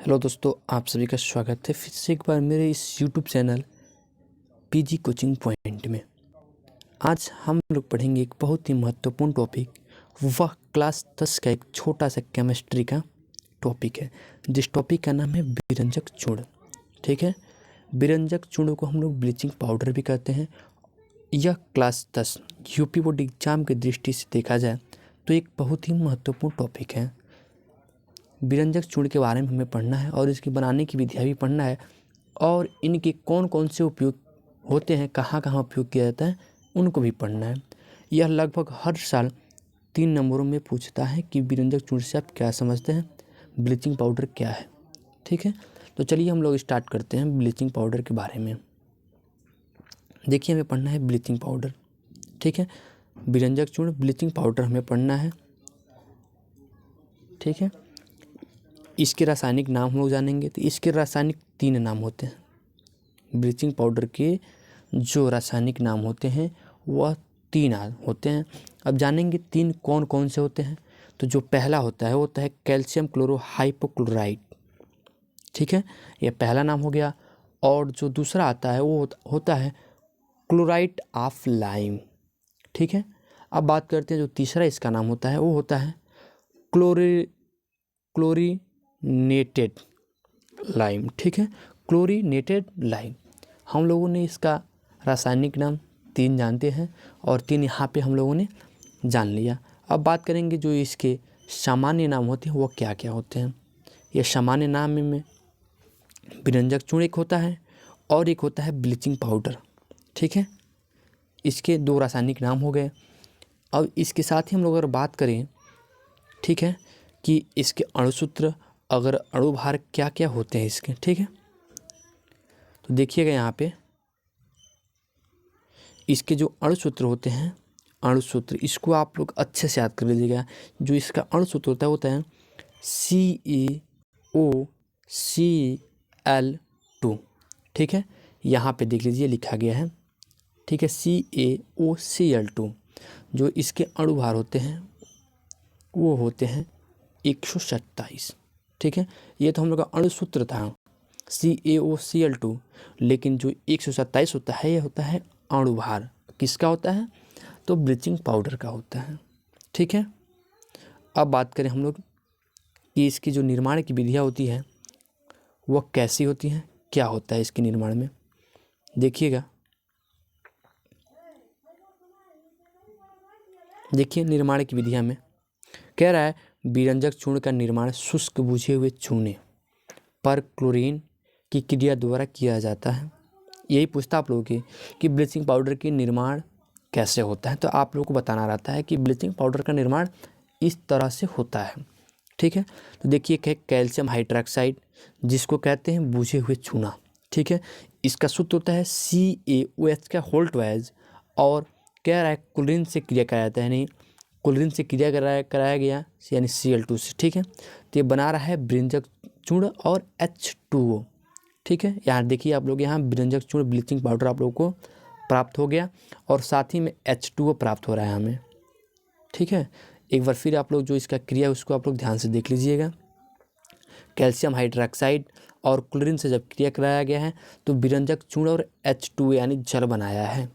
Hello दोस्तों, आप सभी का स्वागत है फिर से एक बार मेरे इस YouTube channel PG coaching point में। आज हम लोग पढ़ेंगे एक बहुत ही महत्वपूर्ण टॉपिक। वह क्लास 10 का एक छोटा सा केमिस्ट्री का टॉपिक है, जिस टॉपिक का नाम है विरंजक चूर्ण। ठीक है, विरंजक चूर्ण को हम लोग ब्लीचिंग पाउडर भी कहते हैं। यह क्लास 10 यूपी बोर्ड एग्जाम की दृष्टि से देखा जाए तो एक बहुत ही महत्वपूर्ण टॉपिक है। विरंजक चूर्ण के बारे में हमें पढ़ना है और इसकी बनाने की विधियाँ भी पढ़ना है, और इनके कौन कौन से उपयोग होते हैं, कहाँ कहाँ उपयोग किया जाता है, उनको भी पढ़ना है। यह लगभग हर साल 3 नंबरों में पूछता है कि विरंजक चूर्ण से आप क्या समझते हैं, ब्लीचिंग पाउडर क्या है। ठीक है, तो चलिए हम लोग स्टार्ट करते हैं ब्लीचिंग पाउडर के बारे में। देखिए, हमें पढ़ना है ब्लीचिंग पाउडर। ठीक है, विरंजक चूर्ण ब्लीचिंग पाउडर हमें पढ़ना है। ठीक है, इसके रासायनिक नाम हम लोग जानेंगे। तो इसके रासायनिक 3 नाम होते हैं। ब्लीचिंग पाउडर के जो रासायनिक नाम होते हैं वह 3 होते हैं। अब जानेंगे 3 कौन कौन से होते हैं। तो जो पहला होता है वो होता है कैल्शियम क्लोरोहाइपोक्लोराइड। ठीक है, यह पहला नाम हो गया। और जो दूसरा आता है वो होता है क्लोराइड ऑफ लाइम। ठीक है, अब बात करते हैं जो तीसरा इसका नाम होता है वो होता है क्लोरीनेटेड लाइम। ठीक है, क्लोरीनेटेड लाइम। हम लोगों ने इसका रासायनिक नाम 3 जानते हैं और 3 यहाँ पे हम लोगों ने जान लिया। अब बात करेंगे जो इसके सामान्य नाम होते हैं वो क्या क्या होते हैं। ये सामान्य नाम में विरंजक चूर्ण एक होता है और एक होता है ब्लीचिंग पाउडर। ठीक है, इसके 2 रासायनिक नाम हो गए। अब इसके साथ ही हम लोग अगर बात करें, ठीक है, कि इसके अणुसूत्र, अगर अणुभार क्या क्या होते हैं इसके। ठीक है, तो देखिएगा यहाँ पे इसके जो अणुसूत्र होते हैं, अणुसूत्र इसको आप लोग अच्छे से याद कर लीजिएगा। जो इसका अणुसूत्र होता है CaOCl2। ठीक है, यहाँ पे देख लीजिए लिखा गया है। ठीक है, CaOCl2। जो इसके अणुभार होते हैं वो होते हैं 127। ठीक है, ये तो हम लोग का अणुसूत्र था CaOCl2, लेकिन जो 127 होता है ये होता है अणुभार। किसका होता है? तो ब्लीचिंग पाउडर का होता है। ठीक है, अब बात करें हम लोग कि इसकी जो निर्माण की विधियाँ होती है वह कैसी होती हैं, क्या होता है इसके निर्माण में। देखिएगा, देखिए निर्माण की विधियाँ में कह रहा है विरंजक चूर्ण का निर्माण शुष्क बुझे हुए चूने पर क्लोरीन की क्रिया द्वारा किया जाता है। यही पूछता आप लोगों की कि ब्लीचिंग पाउडर की निर्माण कैसे होता है, तो आप लोगों को बताना रहता है कि ब्लीचिंग पाउडर का निर्माण इस तरह से होता है। ठीक है, तो देखिए एक है कैल्शियम हाइड्रोक्साइड, जिसको कहते हैं बुझे हुए चूना। ठीक है, इसका सूत्र होता है CaOH का होल्टवाइज, और कह रहा है क्लोरीन से क्रिया कराया जाता है, नहीं क्लोरीन से क्रिया कराया गया यानी Cl2 से। ठीक है, तो ये बना रहा है विरंजक चूर्ण और H2O। ठीक है, यहाँ देखिए आप लोग, यहाँ विरंजक चूर्ण ब्लीचिंग पाउडर आप लोगों को प्राप्त हो गया और साथ ही में H2O प्राप्त हो रहा है हमें। ठीक है, एक बार फिर आप लोग जो इसका क्रिया है उसको आप लोग ध्यान से देख लीजिएगा। कैल्शियम हाइड्रोक्साइड और क्लोरीन से जब क्रिया कराया गया है तो विरंजक चूर्ण और H2O यानी जल बनाया है।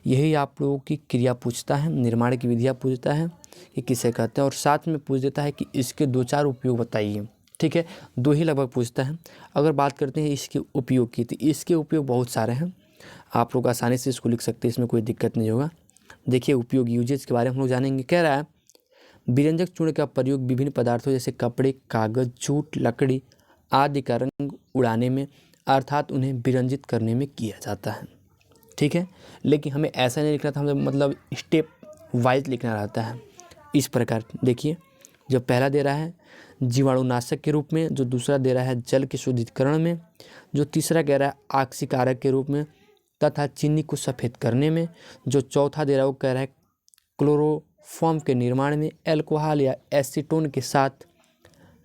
यही आप लोगों की क्रिया पूछता है, निर्माण की विधियाँ पूछता है कि किसे कहते हैं, और साथ में पूछ देता है कि इसके 2-4 उपयोग बताइए। ठीक है, 2 ही लगभग पूछता है। अगर बात करते हैं इसके उपयोग की, तो इसके उपयोग बहुत सारे हैं, आप लोग आसानी से इसको लिख सकते हैं, इसमें कोई दिक्कत नहीं होगा। देखिए उपयोग यूजेज के बारे में हम लोग जानेंगे। कह रहा है विरंजक चूर्ण का प्रयोग विभिन्न पदार्थों जैसे कपड़े, कागज, जूट, लकड़ी आदि का रंग उड़ाने में अर्थात उन्हें विरंजित करने में किया जाता है। ठीक है, लेकिन हमें ऐसा नहीं लिखना था, हमें मतलब स्टेप वाइज लिखना रहता है। इस प्रकार देखिए, जो पहला दे रहा है जीवाणुनाशक के रूप में, जो दूसरा दे रहा है जल के शुद्धिकरण में, जो तीसरा कह रहा है ऑक्सीकारक के रूप में तथा चीनी को सफ़ेद करने में, जो चौथा दे रहा है वो कह रहा है क्लोरोफॉर्म के निर्माण में, अल्कोहल या एसीटोन के साथ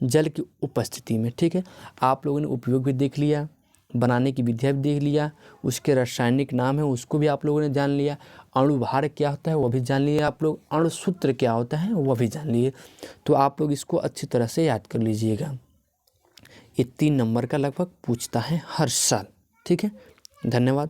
जल की उपस्थिति में। ठीक है, आप लोगों ने उपयोग भी देख लिया, बनाने की विधिया भी देख लिया, उसके रासायनिक नाम है उसको भी आप लोगों ने जान लिया, अणुभार क्या होता है वह भी जान लिया आप लोग, अणुसूत्र क्या होता है वह भी जान लिए। तो आप लोग इसको अच्छी तरह से याद कर लीजिएगा। ये 3 नंबर का लगभग पूछता है हर साल। ठीक है, धन्यवाद।